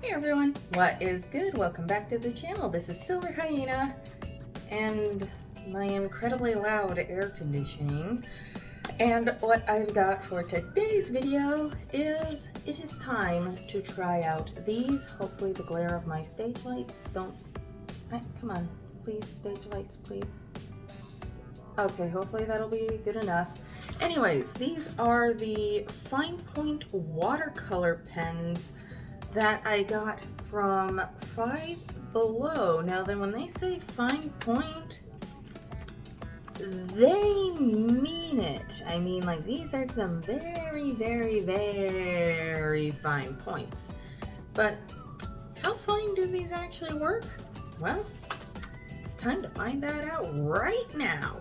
Hey everyone, what is good? Welcome back to the channel. This is Silver Hyena and my incredibly loud air conditioning. And what I've got for today's video is it is time to try out these. Hopefully the glare of my stage lights don't... come on, please, stage lights, please. Okay, hopefully that'll be good enough. Anyways, these are the fine point watercolor pens that I got from Five Below. Now then, when they say fine point, they mean it. I mean, like, these are some very, very, very fine points. But how fine do these actually work? Well, it's time to find that out right now.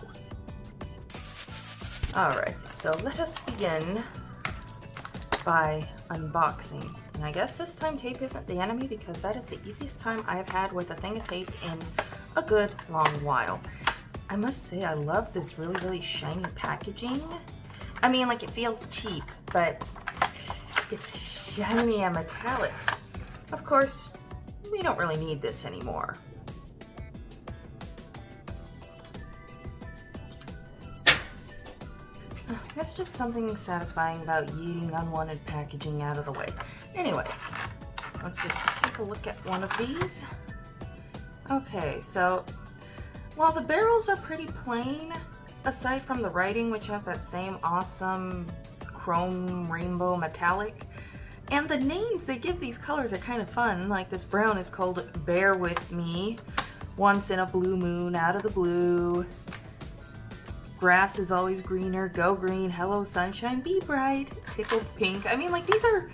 Alright, so let us begin by unboxing. And I guess this time tape isn't the enemy because that is the easiest time I have had with a thing of tape in a good long while. I must say I love this really, really shiny packaging. I mean, like, it feels cheap, but it's shiny and metallic. Of course, we don't really need this anymore. That's just something satisfying about yeeting unwanted packaging out of the way. Anyways, let's just take a look at one of these. Okay, so while the barrels are pretty plain, aside from the writing, which has that same awesome chrome rainbow metallic, and the names they give these colors are kind of fun. Like this brown is called Bear With Me, Once in a Blue Moon, Out of the Blue. Grass is always greener, go green, hello sunshine, be bright, tickled pink. I mean, like, these are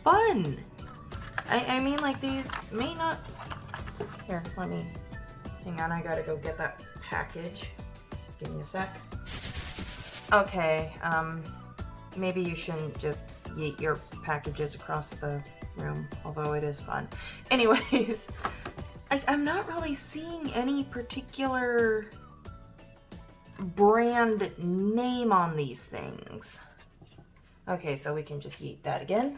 fun. I mean, like, these may not... Here, let me... Hang on, I gotta go get that package. Give me a sec. Okay, maybe you shouldn't just yeet your packages across the room, although it is fun. Anyways, I'm not really seeing any particular brand name on these things. Okay, so we can just yeet that again.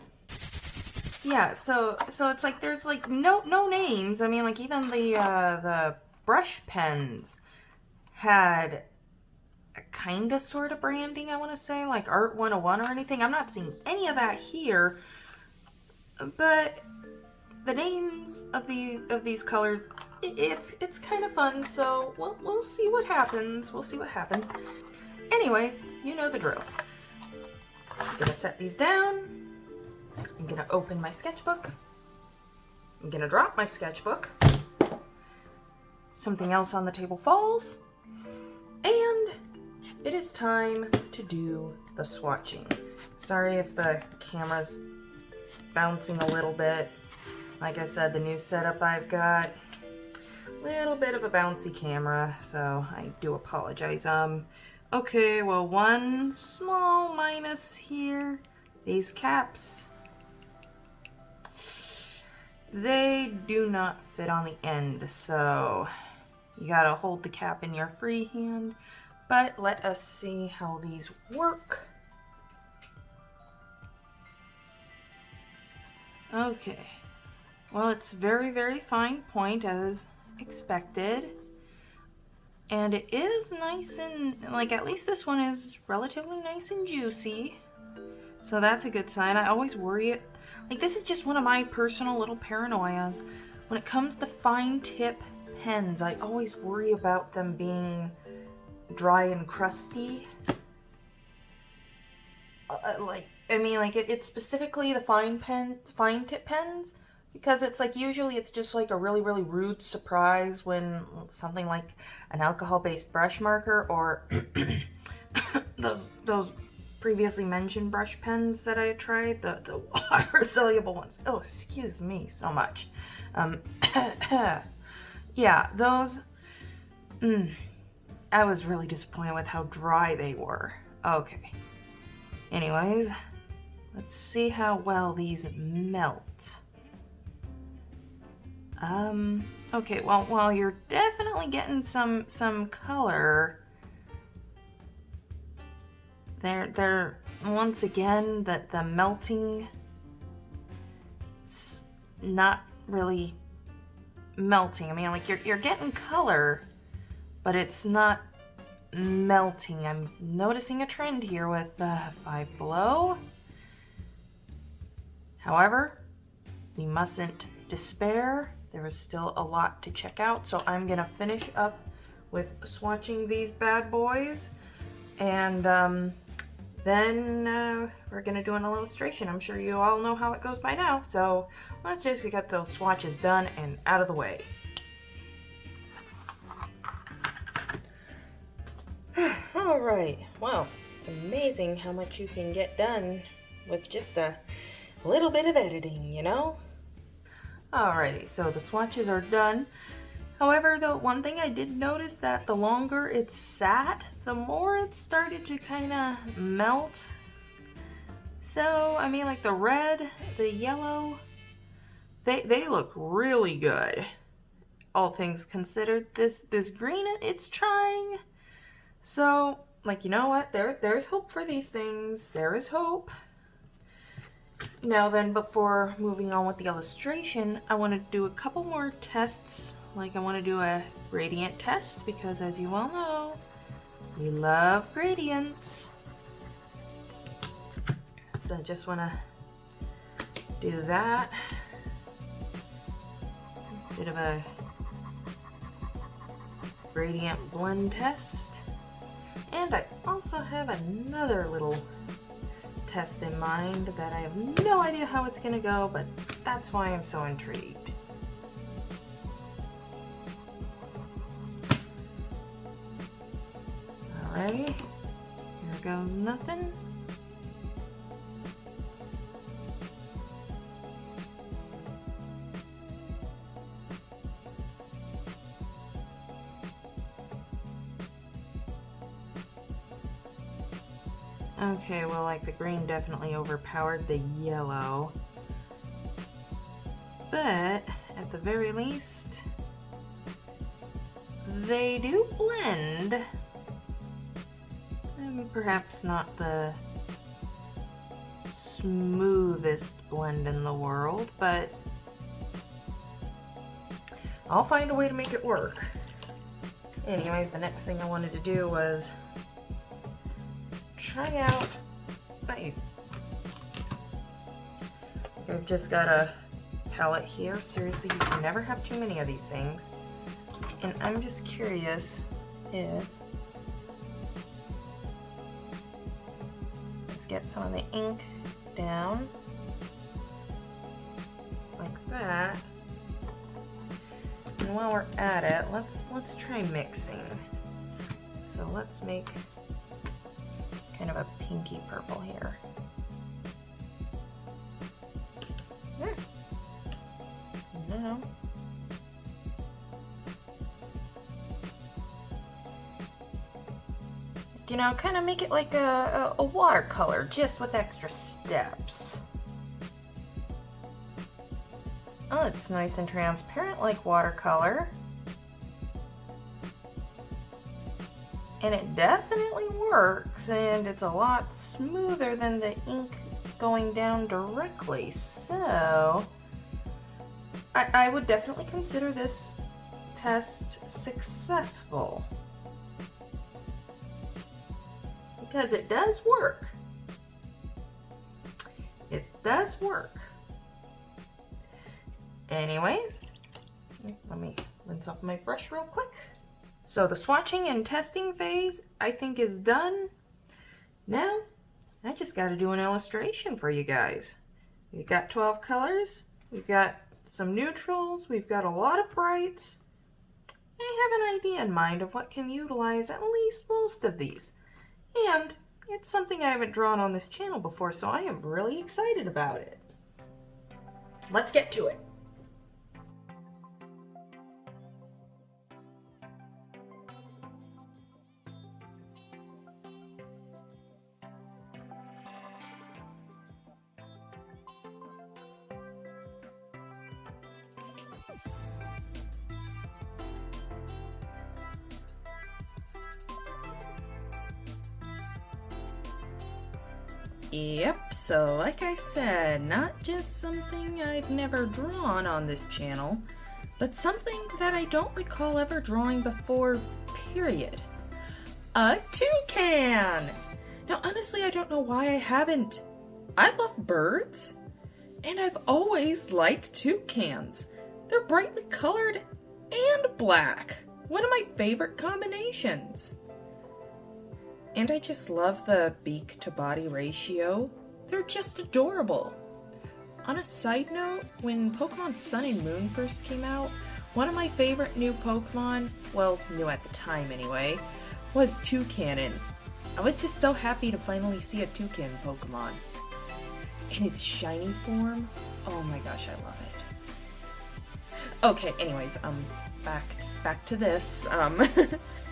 Yeah, so it's like there's like no names. I mean, like, even the brush pens had a kind of sort of branding, I want to say, like Art 101 or anything. I'm not seeing any of that here, but the names of these colors, it's kind of fun, so we'll see what happens. We'll see what happens. Anyways, you know the drill. I'm gonna set these down. I'm gonna open my sketchbook. I'm gonna drop my sketchbook. Something else on the table falls. And it is time to do the swatching. Sorry if the camera's bouncing a little bit. Like I said, the new setup I've got, little bit of a bouncy camera, so I do apologize. Okay, well, one small minus here. These caps, they do not fit on the end, so you gotta hold the cap in your free hand. But let us see how these work. Okay. Well, it's very, very fine point as expected. And it is nice and, like, at least this one is relatively nice and juicy. So that's a good sign. I always worry, like, this is just one of my personal little paranoias. When it comes to fine tip pens, I always worry about them being dry and crusty. It's specifically the fine tip pens. Because it's like, usually it's just like a really, really rude surprise when something like an alcohol-based brush marker or those previously mentioned brush pens that I tried, the water-soluble ones. Oh, excuse me so much. Yeah, those, I was really disappointed with how dry they were. Okay. Anyways, let's see how well these melt. Okay, well, you're definitely getting some color. They're once again, the melting, not really melting. I mean, like you're getting color, but it's not melting. I'm noticing a trend here with Five Below. However, we mustn't despair. There is still a lot to check out, so I'm gonna finish up with swatching these bad boys, and then we're gonna do an illustration. I'm sure you all know how it goes by now, so let's just get those swatches done and out of the way. All right, wow, it's amazing how much you can get done with just a little bit of editing, you know? Alrighty, so the swatches are done. However, the one thing I did notice that the longer it sat, the more it started to kind of melt. So, I mean, like the red, the yellow, they look really good. All things considered, this green, it's trying. So, like, you know what? There's hope for these things. There is hope. Now then, before moving on with the illustration, I want to do a couple more tests. Like, I want to do a gradient test because, as you all know, we love gradients. So I just want to do that. Bit of a gradient blend test. And I also have another little test in mind that I have no idea how it's going to go, but that's why I'm so intrigued. Alrighty, here goes nothing. Okay, well, like the green definitely overpowered the yellow, but at the very least, they do blend. Perhaps not the smoothest blend in the world, but I'll find a way to make it work. Anyways, the next thing I wanted to do was try out, I've just got a palette here. Seriously, you can never have too many of these things. And I'm just curious if, let's get some of the ink down like that. And while we're at it, let's try mixing. So let's make kind of a pinky purple here. There. Now, you know, kind of make it like a watercolor, just with extra steps. Oh, it's nice and transparent like watercolor. And it definitely works, and it's a lot smoother than the ink going down directly. So I would definitely consider this test successful, because it does work. It does work. Anyways, let me rinse off my brush real quick. So the swatching and testing phase, I think, is done. Now, I just got to do an illustration for you guys. We've got 12 colors. We've got some neutrals. We've got a lot of brights. I have an idea in mind of what can utilize at least most of these. And it's something I haven't drawn on this channel before, so I am really excited about it. Let's get to it. Yep, so like I said, not just something I've never drawn on this channel, but something that I don't recall ever drawing before, period. A toucan! Now honestly, I don't know why I haven't. I love birds, and I've always liked toucans. They're brightly colored and black. One of my favorite combinations. And I just love the beak to body ratio. They're just adorable. On a side note, when Pokemon Sun and Moon first came out, one of my favorite new Pokemon, well, new at the time anyway, was Toucanon. I was just so happy to finally see a toucan Pokemon. In its shiny form, oh my gosh, I love it. Okay, anyways, back to this.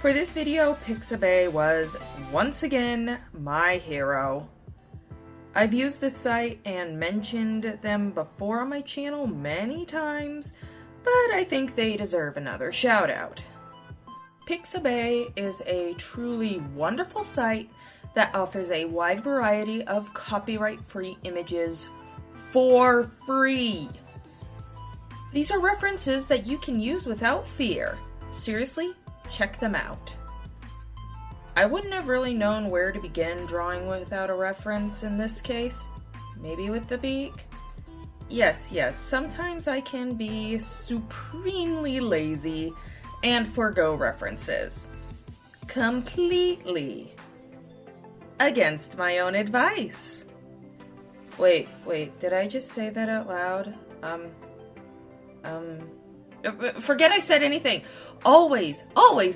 For this video, Pixabay was, once again, my hero. I've used this site and mentioned them before on my channel many times, but I think they deserve another shout out. Pixabay is a truly wonderful site that offers a wide variety of copyright-free images for free. These are references that you can use without fear. Seriously, check them out. I wouldn't have really known where to begin drawing without a reference in this case. Maybe with the beak? Yes, sometimes I can be supremely lazy and forgo references. Completely. Against my own advice. Wait, did I just say that out loud? Forget I said anything. Always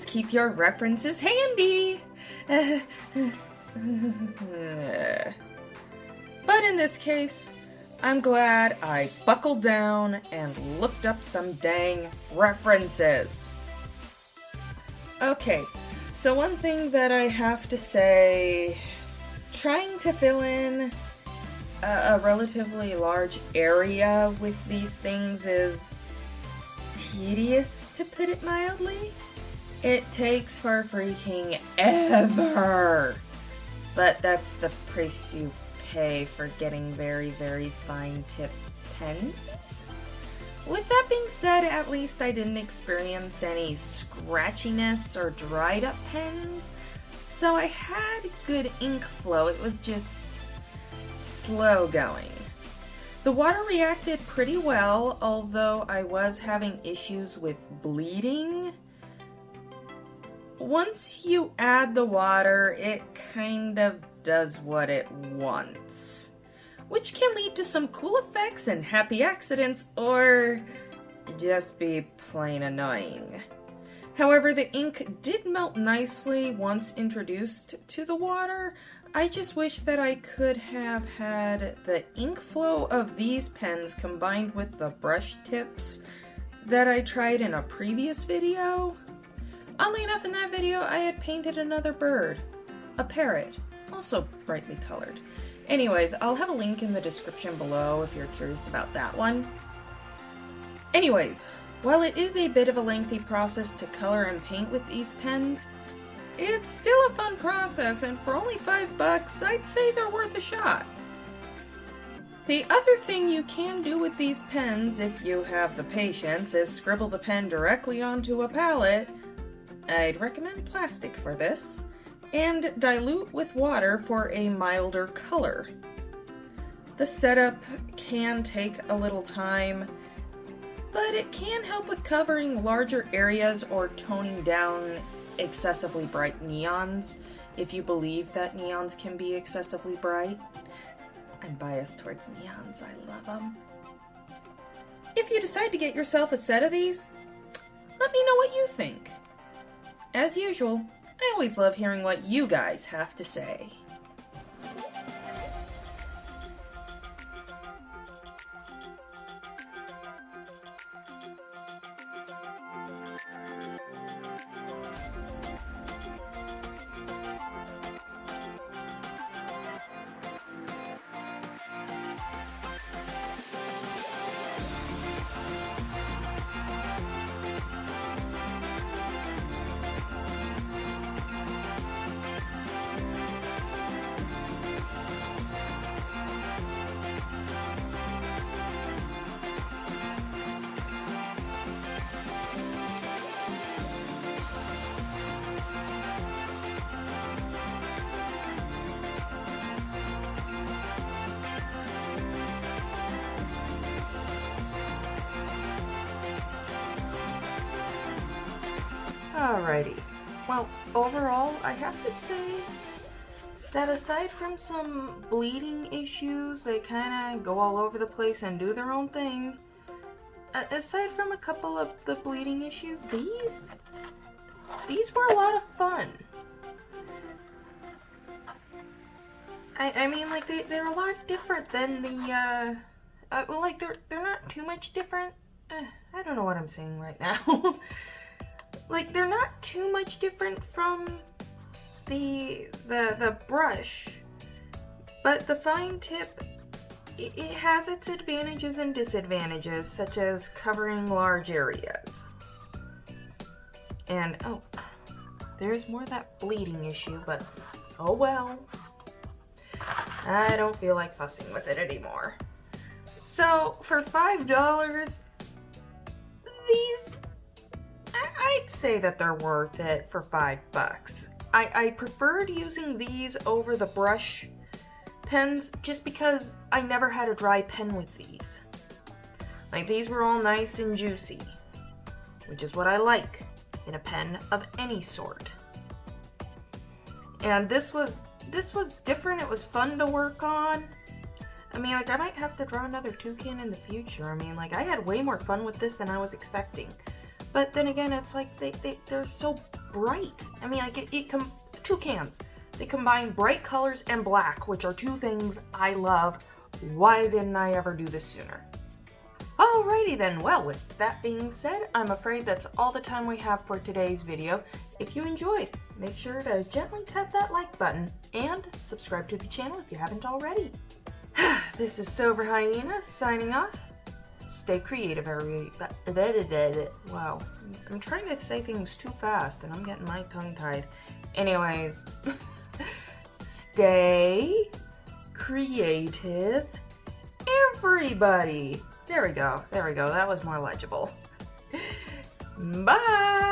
keep your references handy. But in this case, I'm glad I buckled down and looked up some dang references. Okay, so one thing that I have to say, trying to fill in a relatively large area with these things is tedious, to put it mildly. It takes for freaking ever. But that's the price you pay for getting very, very fine tip pens. With that being said, at least I didn't experience any scratchiness or dried up pens, so I had good ink flow. It was just slow going. The water reacted pretty well, although I was having issues with bleeding. Once you add the water, it kind of does what it wants, which can lead to some cool effects and happy accidents, or just be plain annoying. However, the ink did melt nicely once introduced to the water. I just wish that I could have had the ink flow of these pens combined with the brush tips that I tried in a previous video. Oddly enough, in that video, I had painted another bird, a parrot, also brightly colored. Anyways, I'll have a link in the description below if you're curious about that one. Anyways, while it is a bit of a lengthy process to color and paint with these pens, it's still a fun process, and for only $5, I'd say they're worth a shot. The other thing you can do with these pens, if you have the patience, is scribble the pen directly onto a palette. I'd recommend plastic for this, and dilute with water for a milder color. The setup can take a little time, but it can help with covering larger areas or toning down excessively bright neons, if you believe that neons can be excessively bright. I'm biased towards neons, I love them. If you decide to get yourself a set of these, let me know what you think. As usual, I always love hearing what you guys have to say. Alrighty. Well, overall, I have to say that aside from some bleeding issues, they kind of go all over the place and do their own thing. Aside from a couple of the bleeding issues, these were a lot of fun. I mean, like, they're a lot different than the, well, like, they're not too much different. I don't know what I'm saying right now. Like, they're not too much different from the brush, but the fine tip, it has its advantages and disadvantages, such as covering large areas. And, oh, there's more of that bleeding issue, but oh well. I don't feel like fussing with it anymore. So, for $5, these, I'd say that they're worth it for $5. I preferred using these over the brush pens just because I never had a dry pen with these. Like, these were all nice and juicy, which is what I like in a pen of any sort. And this was different. It was fun to work on. I mean, like, I might have to draw another toucan in the future. I mean, like, I had way more fun with this than I was expecting. But then again, it's like they're so bright. I mean, like, toucans. They combine bright colors and black, which are two things I love. Why didn't I ever do this sooner? Alrighty then, well, with that being said, I'm afraid that's all the time we have for today's video. If you enjoyed, make sure to gently tap that like button and subscribe to the channel if you haven't already. This is Silver Hyena signing off. Stay creative, everybody. Wow, I'm trying to say things too fast and I'm getting my tongue tied. Anyways, stay creative, everybody. There we go. That was more legible. Bye!